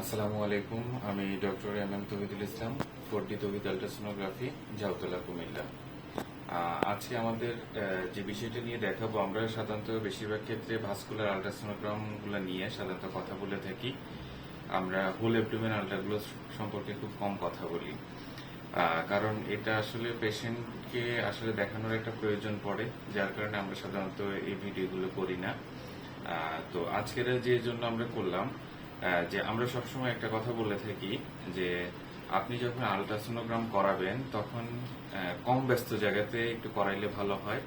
আসসালামু আলাইকুম। আমি ডক্টর এম তৌহিদুল ইসলাম, 4D তৌহিদ আল্ট্রাসোনোগ্রাফি, জাউতলা, কুমিল্লা। আজকে আমাদের যে বিষয়টা নিয়ে দেখাবো, আমরা সাধারণত বেশিরভাগ ক্ষেত্রে ভাস্কুলার আল্ট্রাসোনোগ্রাম গুলো নিয়ে সাধারণত কথা বলে থাকি। আমরা হোল অ্যাবডোমেন আল্ট্রাগুলো সম্পর্কে খুব কম কথা বলি, কারণ এটা আসলে পেশেন্টকে আসলে দেখানোর একটা প্রয়োজন পড়ে, যার কারণে আমরা সাধারণত এই ভিডিওগুলো করি না। তো আজকের যে জন্য আমরা করলাম, যে আমরা সবসময় একটা কথা বলে থাকি যে আপনি যখন আলট্রাসোনোগ্রাম করাবেন তখন কম ব্যস্ত জায়গাতে একটু করাইলে ভালো হয়,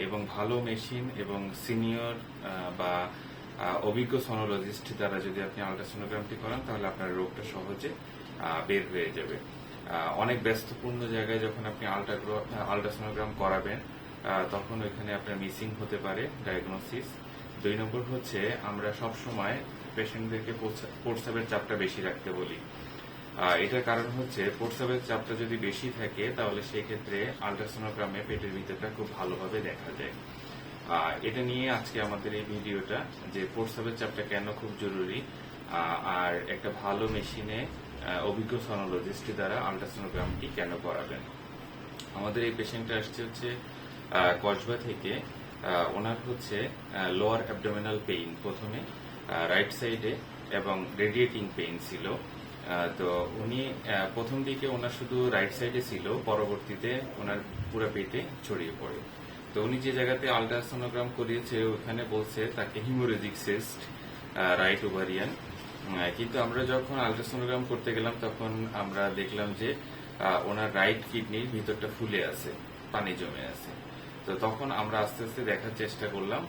এবং ভালো মেশিন এবং সিনিয়র বা অভিজ্ঞ সোনোলজিস্ট দ্বারা যদি আপনি আলট্রাসোনোগ্রামটি করান তাহলে আপনার রোগটা সহজে বের হয়ে যাবে। অনেক ব্যস্তপূর্ণ জায়গায় যখন আপনি আলট্রাসোনোগ্রাম করাবেন তখন ওইখানে আপনার মিসিং হতে পারে ডায়াগনোসিস। 2 নম্বর হচ্ছে, আমরা সবসময় পেশেন্টদেরকে প্রস্রাবের চাপটা বেশি রাখতে বলি। এটার কারণ হচ্ছে, প্রস্রাবের চাপটা যদি বেশি থাকে তাহলে সেই ক্ষেত্রে আলট্রাসোনোগ্রামে পেটের ভিতরটা খুব ভালোভাবে দেখা যায়। এটা নিয়ে আজকে আমাদের এই ভিডিওটা, যে প্রস্রাবের চাপটা কেন খুব জরুরি, আর একটা ভালো মেশিনে অভিজ্ঞ সোনোলজিস্ট দ্বারা আলট্রাসোনোগ্রামটি কেন করাবেন। আমাদের এই পেশেন্টটা আসছে হচ্ছে কসবা থেকে। ওনার হচ্ছে লোয়ার অ্যাবডোমিনাল পেইন, প্রথমে রাইট সাইডে, এবং রেডিয়েটিং পেইন ছিল। তো উনি প্রথম দিকে ওনার শুধু রাইট সাইডে ছিল, পরবর্তীতে ওনার পুরো পেটে ছড়িয়ে পড়ে। তো উনি যে জায়গাতে আলট্রাসোনোগ্রাম করিয়েছে ওখানে বলছে তাকে হিমোরেজিক সিস্ট, রাইট ওভারিয়ান। কিন্তু আমরা যখন আলট্রাসোনোগ্রাম করতে গেলাম তখন আমরা দেখলাম যে ওনার রাইট কিডনির ভিতরটা ফুলে আছে, পানি জমে আছে। তো তখন আমরা আস্তে আস্তে দেখার চেষ্টা করলাম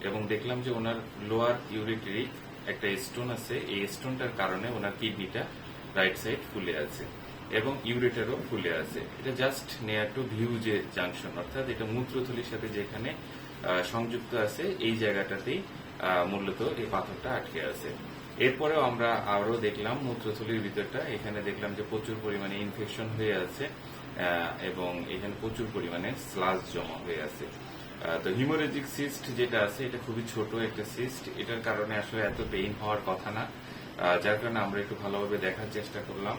এবং দেখলাম যে ওনার লোয়ার ইউরিটারিক একটা স্টোন আছে। এই স্টোনটার কারণে ওনার কিডনিটা রাইট সাইড ফুলে আছে এবং ইউরেটারও ফুলে আছে। এটা জাস্ট নিয়ার টু ভিউ যে জাংশন, অর্থাৎ এটা মূত্রথলির সাথে যেখানে সংযুক্ত আছে এই জায়গাটাতেই মূলত এই পাথরটা আটকে আছে। এরপরেও আমরা আরো দেখলাম মূত্রথলির ভিতরটা, এখানে দেখলাম যে প্রচুর পরিমাণে ইনফেকশন হয়ে আছে এবং এখানে প্রচুর পরিমাণে স্লাস জমা হয়ে আছে। তো হিমোরেজিক সিস্ট যেটা আছে এটা খুবই ছোট একটা সিস্ট, এটার কারণে আসলে এত পেইন হওয়ার কথা না, যার কারণে আমরা একটু ভালোভাবে দেখার চেষ্টা করলাম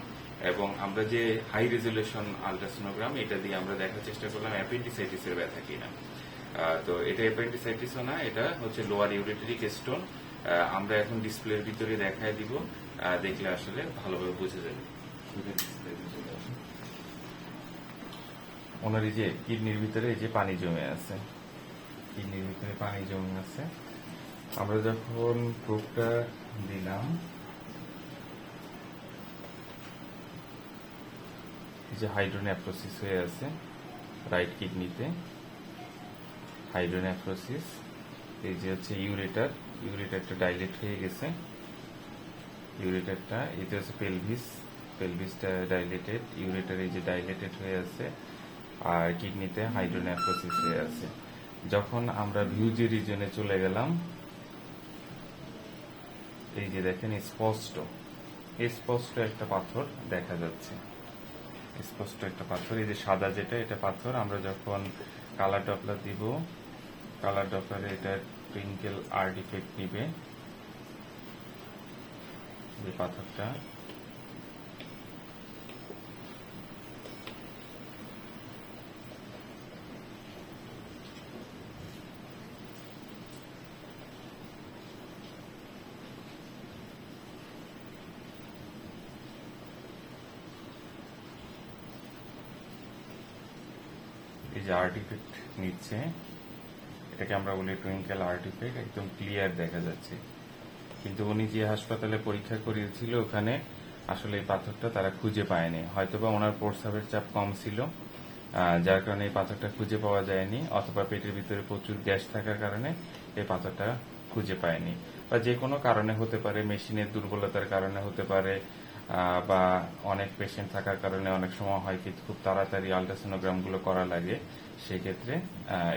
এবং আমরা যে হাই রেজলিউশন আলট্রাসোনোগ্রাম এটা দিয়ে আমরা দেখার চেষ্টা করলাম অ্যাপেন্ডিসাইটিসের ব্যথা কিনা। তো এটা অ্যাপেন্ডিসাইটিসও না, এটা হচ্ছে লোয়ার ইউরিটারিক স্টোন। আমরা এখন ডিসপ্লের ভিতরে দেখায় দিব, দেখলে আসলে ভালোভাবে বুঝে যাবে। ওনার এই যে কিডনির ভিতরে এই যে পানি জমে আছে, কিডনির ভিতরে পানি জমে আছে। আমরা যখন প্রোবটা দিলাম, এই যে হাইড্রোনেফ্রোসিস হয়ে আছে রাইট কিডনিতে, হাইড্রোনেফ্রোসিস। এই যে হচ্ছে ইউরেটারটা ডাইলেট হয়ে গেছে, ইউরেটারটা। এটা হচ্ছে পেলভিসটা ডাইলেটেড, ইউরেটার এই যে ডাইলেটেড হয়ে আছে, আর কিডনিতে হাইড্রোনেফ্রোসিস হয়ে আছে। যখন আমরা ভিউজি রিজনে চলে গেলাম, এই যে দেখেন স্পষ্ট একটা পাথর দেখা যাচ্ছে, স্পষ্ট একটা পাথর। এই যে সাদা যেটা, এটা পাথর। আমরা যখন কালার ডপলার দিব, কালার ডপলারে এটা টুইঙ্কেল আর্টিফেক্ট নিবে, যে পাথরটা এই যে আর্টিফেক্ট নিচ্ছে, এটাকে আমরা বলি টুইঙ্কেল আর্টিফেক্ট। একদম ক্লিয়ার দেখা যাচ্ছে। কিন্তু উনি যে হাসপাতালে পরীক্ষা করিয়েছিল ওখানে আসলে এই পাথরটা তারা খুঁজে পায়নি, হয়তোবা ওনার প্রস্রাবের চাপ কম ছিল, যার কারণে এই পাথরটা খুঁজে পাওয়া যায়নি, অথবা পেটের ভিতরে প্রচুর গ্যাস থাকার কারণে এই পাথরটা খুঁজে পায়নি, বা যে কোনো কারণে হতে পারে, মেশিনের দুর্বলতার কারণে হতে পারে, বা অনেক পেশেন্ট থাকার কারণে অনেক সময় হয় কি খুব তাড়াতাড়ি আলট্রাসোনোগ্রাম গুলো করা লাগে, সেক্ষেত্রে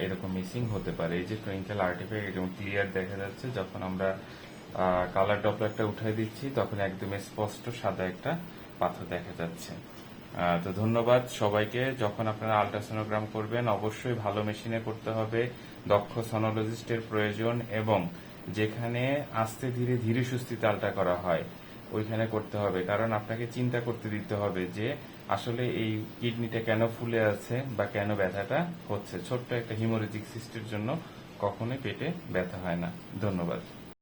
এরকম মিসিং হতে পারে। এই যে টুইঙ্কেল আর্টিফেক্ট একদম ক্লিয়ার দেখা যাচ্ছে। যখন আমরা কালার ডপলারটা উঠাই দিচ্ছি তখন একদম স্পষ্ট সাদা একটা পাথর দেখা যাচ্ছে। তো ধন্যবাদ সবাইকে। যখন আপনারা আলট্রাসোনোগ্রাম করবেন অবশ্যই ভালো মেশিনে করতে হবে, দক্ষ সোনোলজিস্টের প্রয়োজন, এবং যেখানে আস্তে ধীরে ধীরে সুস্থিতে আলট্রা করা হয় ওইখানে করতে হবে, কারণ আপনাকে চিন্তা করতে দিতে হবে যে আসলে এই কিডনিটা কেন ফুলে আছে বা কেন ব্যথাটা হচ্ছে। ছোট্ট একটা হিমোরেজিক সিস্টের জন্য কখনোই পেটে ব্যথা হয় না। ধন্যবাদ।